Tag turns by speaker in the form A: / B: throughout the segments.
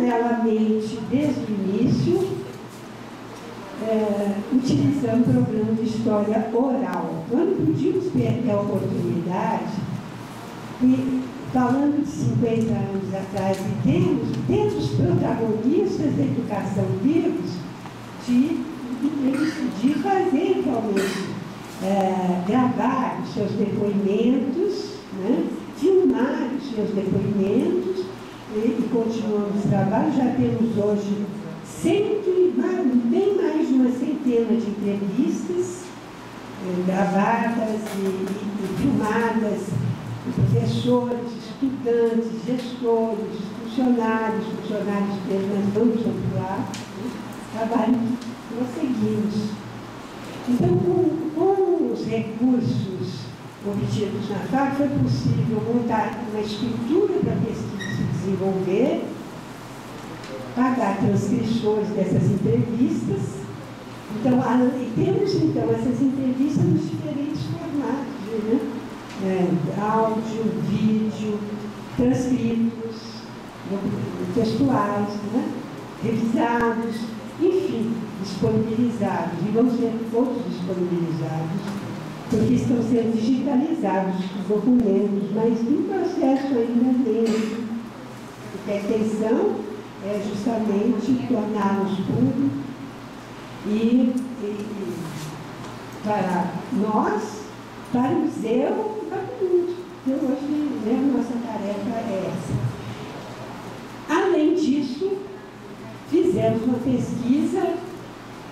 A: paralelamente, desde o início, utilizando o programa de história oral. Nós não podíamos perder a oportunidade, e, falando de 50 anos atrás, e tendo os protagonistas da educação vivos, de fazer realmente, gravar os seus depoimentos, né? Filmar os seus depoimentos, e continuamos o trabalho. Já temos hoje bem mais de uma centena de entrevistas gravadas e filmadas por professores, estudantes, gestores, funcionários deles. Nós vamos ampliar, né? Trabalho prosseguimos. Então, com os recursos obtidos na FAC, foi possível montar uma estrutura para a pesquisa se desenvolver, pagar transcrições dessas entrevistas. Então, temos então essas entrevistas nos diferentes formatos, né? Áudio, vídeo, transcritos, textuais, né? Revisados, enfim, disponibilizados, e vão ser todos disponibilizados, porque estão sendo digitalizados os documentos, mas em processo ainda lento, porque a intenção é justamente torná-los públicos e para nós, para o museu e para o mundo. Então, hoje, né, a nossa tarefa é essa. Além disso, fizemos uma pesquisa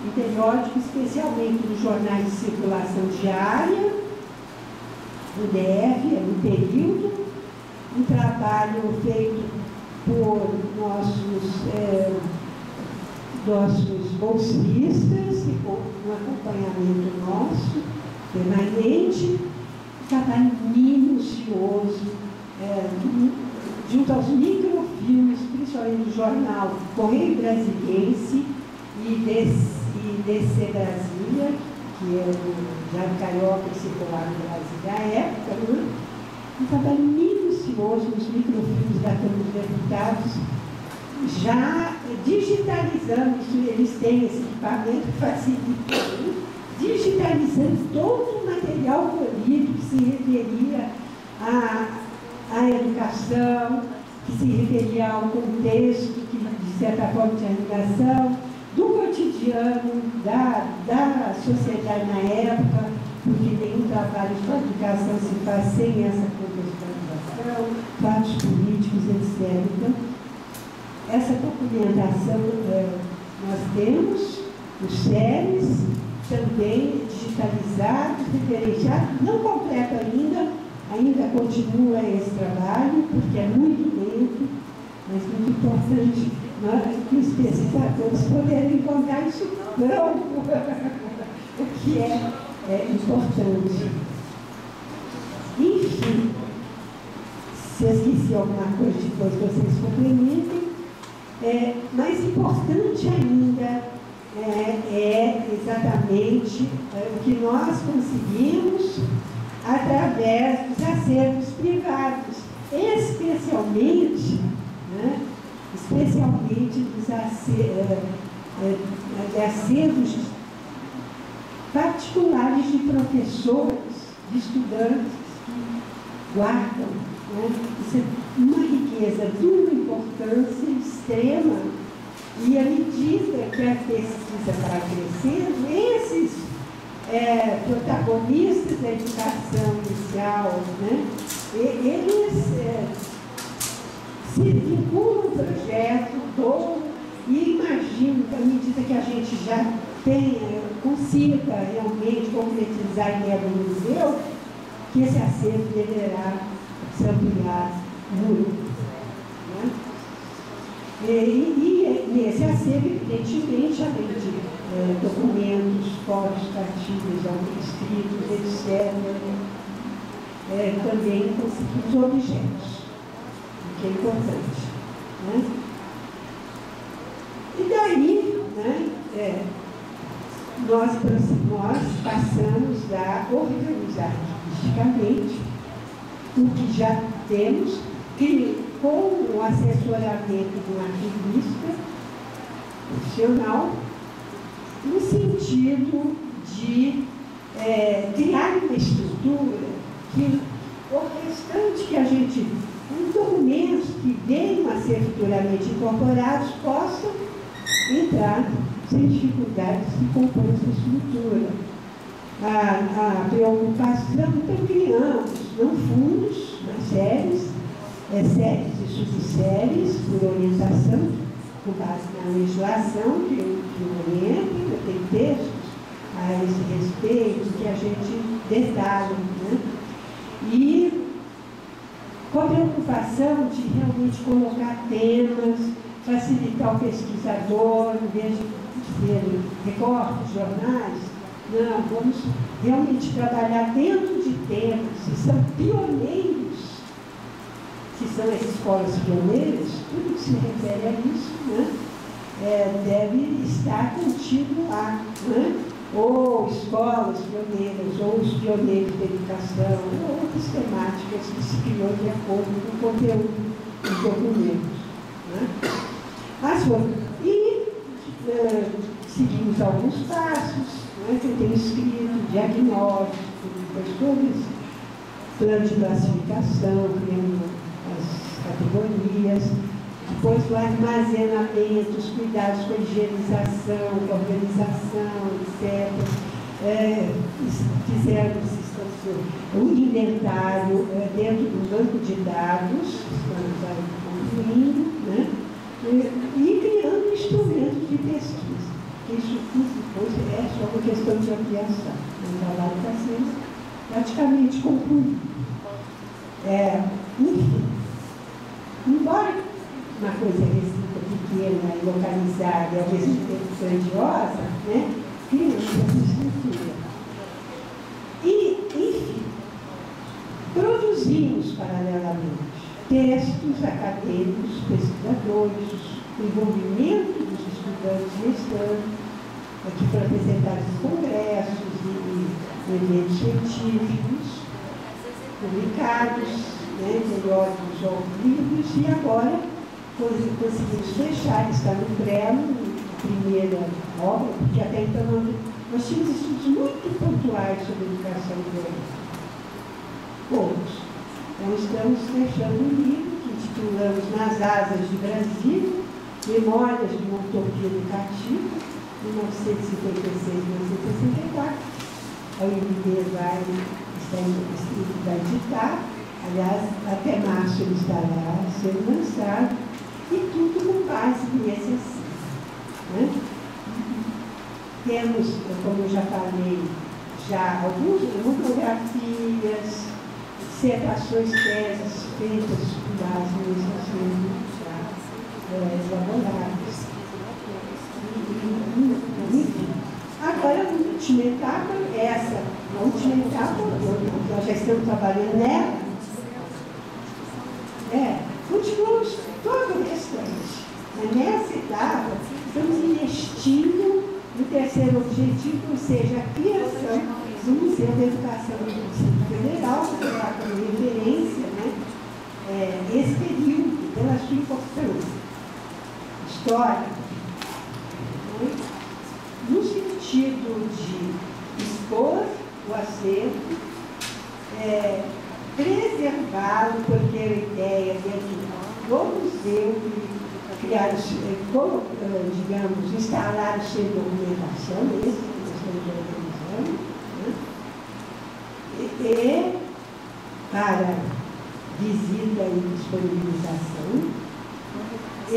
A: em periódico, especialmente nos jornais de circulação diária, do DF, no período, um trabalho feito por nossos bolsistas, e com um acompanhamento nosso, permanente, um trabalho minucioso, junto aos microfilmes, principalmente do jornal Correio Brasiliense e DC Brasília, que é o Diário Carioca e circular no Brasil da época, né? Um trabalho minucioso nos microfilmes da Câmara dos Deputados, já digitalizando, eles têm esse equipamento que facilita, digitalizando todo o material colhido que se referia à educação, que se referia ao contexto, que de certa forma tinha ligação, do cotidiano da sociedade na época, porque nenhum trabalho de publicação se faz sem essa contextualização, fatos políticos, etc. Então, essa documentação nós temos, os séries também digitalizados, referenciados, não completo ainda continua esse trabalho, porque é muito lento, mas muito importante que os pesquisadores poderem encontrar isso pronto, o que é importante. Enfim, se eu esqueci alguma coisa, depois vocês complementem. Mais importante ainda é exatamente o que nós conseguimos através dos acervos privados, especialmente dos acervos particulares de professores, de estudantes que guardam. Isso é uma riqueza de uma importância extrema, e à medida que a pesquisa vai crescendo, esses protagonistas da educação inicial, né, eles se vinculam ao projeto e imagino que à medida que a gente já consiga realmente concretizar a ideia do museu, que esse acervo deverá se ampliar muito. Né? E nesse acervo, evidentemente, além de documentos, fotos, cartilhas, escritos, etc., também conseguimos objetos, o que é importante. Né? E daí, né, nós passamos a organizar artisticamente o que já temos, com o assessoramento de um arquivista profissional, no sentido de criar uma estrutura que o restante que a gente, os documentos que venham a ser futuramente incorporados, possam entrar sem dificuldades e compor essa estrutura. A preocupação, então criamos, não fundos, mas séries e subséries, por orientação, com base na legislação que orienta, tem textos a esse respeito que a gente detalha, né? E com a preocupação de realmente colocar temas, facilitar o pesquisador, em vez de ser recortes, jornais, não, vamos realmente trabalhar dentro de temas que são pioneiros, que são as escolas pioneiras, tudo que se refere a isso, né? Deve estar contido lá, né? Ou escolas pioneiras, ou os pioneiros da educação, ou outras temáticas que se criou de acordo com o conteúdo dos documentos, né? Seguimos alguns passos, né, que eu tenho escrito, diagnóstico, depois todo esse plano de classificação, criando as categorias, depois o armazenamento, os cuidados com a higienização, com a organização, etc. Fizemos o inventário dentro do banco de dados, estamos aí concluindo, né? E criando instrumentos de pesquisa. Isso depois é só uma questão de ampliação. O trabalho está sendo praticamente concluído. Enfim, embora uma coisa restrita, pequena e localizada e ao mesmo tempo grandiosa, né, criamos essa estrutura. E, enfim, produzimos paralelamente textos acadêmicos, pesquisadores, o envolvimento dos estudantes mestranos, aqui foram apresentados em congressos e eventos científicos, publicados, né, periódicos ou livros, e agora conseguimos fechar, está no prelo, a primeira obra, porque até então nós tínhamos estudos muito pontuais sobre educação violenta. Poucos. Então, estamos fechando um livro que intitulamos Nas Asas de Brasília, Memórias de uma Utopia Educativa, 1956-1964. A UNB vai editar, aliás, até março ele estará sendo lançado, e tudo com base nesse assim, né? Temos, como eu já falei, algumas monografias, dissertações, teses feitas com base nesse assunto já elaboradas. Enfim, agora a última etapa, nós já estamos trabalhando nela, continuamos todo o restante. Mas nessa etapa, estamos investindo no terceiro objetivo, ou seja, a criação do Museu da Educação do Distrito Federal, que terá como referência, né, esse período, pela sua importância histórica, né, no sentido de expor o acervo, preservá-lo, porque a ideia dentro do museu, criar, digamos, instalar o seu documentação, esse que nós estamos organizando, né? E para visita e disponibilização, e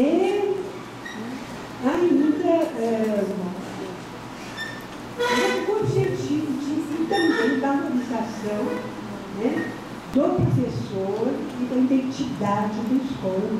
A: ainda com o objetivo de também valorização, né, do professor e da identidade da escola.